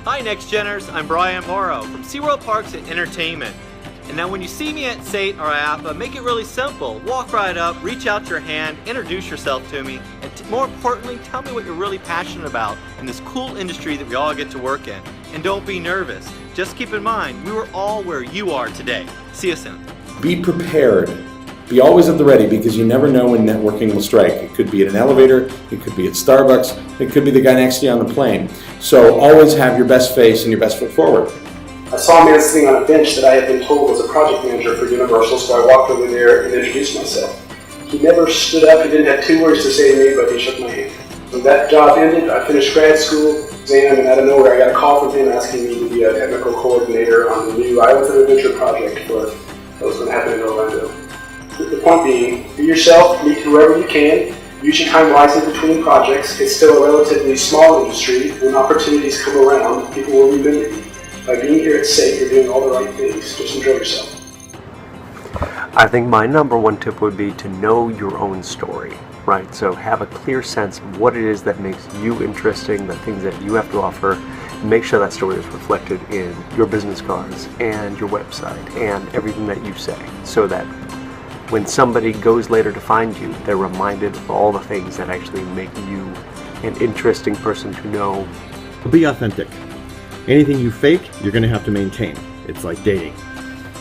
Hi Next Geners, I'm Brian Morrow from SeaWorld Parks and Entertainment. And now when you see me at SATE or IAPA, make it really simple. Walk right up, reach out your hand, introduce yourself to me, and more importantly, tell me what you're really passionate about in this cool industry that we all get to work in. And don't be nervous. Just keep in mind, we were all where you are today. See you soon. Be prepared. Be always at the ready, because you never know when networking will strike. It could be at an elevator, it could be at Starbucks, it could be the guy next to you on the plane. So always have your best face and your best foot forward. I saw a man sitting on a bench that I had been told was a project manager for Universal, so I walked over there and introduced myself. He never stood up, he didn't have two words to say to me, but he shook my hand. When that job ended, I finished grad school exam, and out of nowhere I got a call from him asking me to be a technical coordinator on the new Islands of Adventure project that was going to happen in Orlando. The point being, be yourself, meet whoever you can, use your time wisely between projects. It's still a relatively small industry. When opportunities come around, people will remember you. By being here at SATE, you're doing all the right things. Just enjoy yourself. I think my number one tip would be to know your own story, right? So have a clear sense of what it is that makes you interesting, the things that you have to offer. Make sure that story is reflected in your business cards and your website and everything that you say, so that when somebody goes later to find you, they're reminded of all the things that actually make you an interesting person to know. Be authentic. Anything you fake, you're going to have to maintain. It's like dating.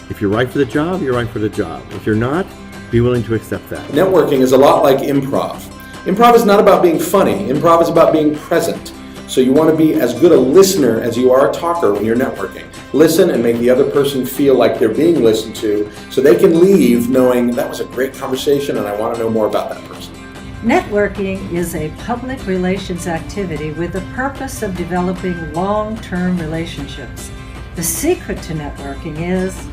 If you're right for the job, you're right for the job. If you're not, be willing to accept that. Networking is a lot like improv. Improv is not about being funny. Improv is about being present. So you want to be as good a listener as you are a talker when you're networking. Listen and make the other person feel like they're being listened to, so they can leave knowing that was a great conversation and I want to know more about that person. Networking is a public relations activity with the purpose of developing long-term relationships. The secret to networking is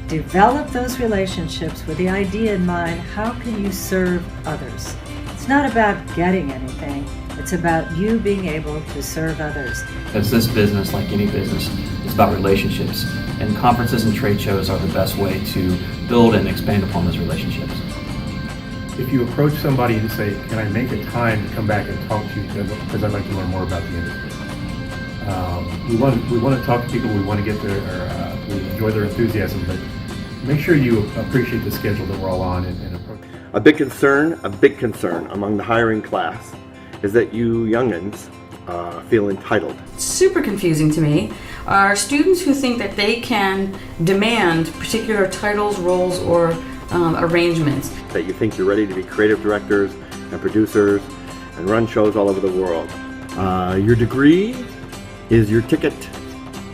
develop those relationships with the idea in mind, how can you serve others? It's not about getting anything, it's about you being able to serve others. As this business, like any business, is about relationships, and conferences and trade shows are the best way to build and expand upon those relationships. If you approach somebody and say, can I make a time to come back and talk to you because I'd like to learn more about the industry. We want to talk to people, we want to get we enjoy their enthusiasm, but make sure you appreciate the schedule that we're all on and approach. A big concern among the hiring class is that you youngins feel entitled. Super confusing to me are students who think that they can demand particular titles, roles, or arrangements. That you think you're ready to be creative directors and producers and run shows all over the world. Your degree is your ticket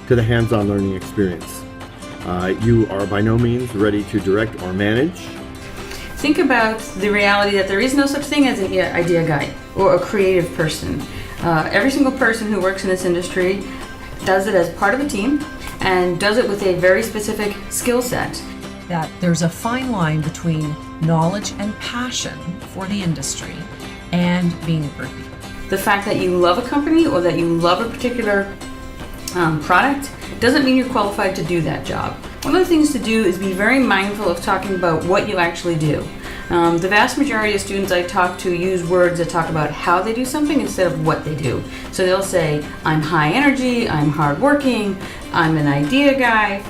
to the hands-on learning experience. You are by no means ready to direct or manage. Think about the reality that there is no such thing as an idea guy or a creative person. Every single person who works in this industry does it as part of a team and does it with a very specific skill set. That there's a fine line between knowledge and passion for the industry and being a groupie. The fact that you love a company or that you love a particular product doesn't mean you're qualified to do that job. One of the things to do is be very mindful of talking about what you actually do. The vast majority of students I talk to use words that talk about how they do something instead of what they do. So they'll say, I'm high energy, I'm hardworking, I'm an idea guy.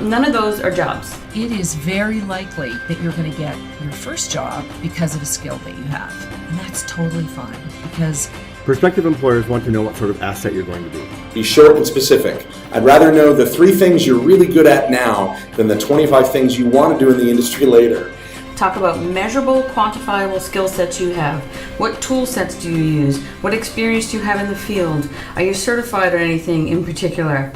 None of those are jobs. It is very likely that you're going to get your first job because of a skill that you have. And that's totally fine, because prospective employers want to know what sort of asset you're going to be. Be short and specific. I'd rather know the 3 things you're really good at now than the 25 things you want to do in the industry later. Talk about measurable, quantifiable skill sets you have. What tool sets do you use? What experience do you have in the field? Are you certified or anything in particular?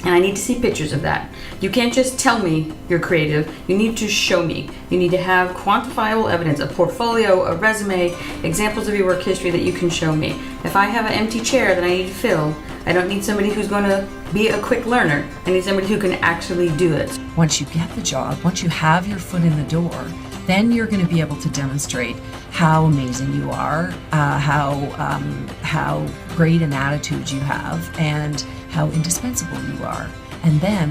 And I need to see pictures of that. You can't just tell me you're creative, you need to show me. You need to have quantifiable evidence, a portfolio, a resume, examples of your work history that you can show me. If I have an empty chair that I need to fill, I don't need somebody who's going to be a quick learner. I need somebody who can actually do it. once you get the job, once you have your foot in the door, then you're going to be able to demonstrate how amazing you are, how great an attitude you have, and how indispensable you are. And then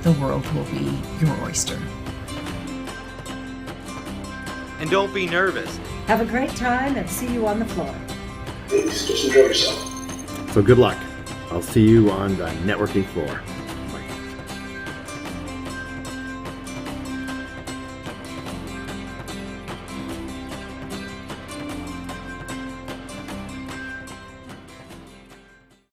the world will be your oyster. And don't be nervous. Have a great time and see you on the floor. Please, just enjoy yourself. So good luck. I'll see you on the networking floor.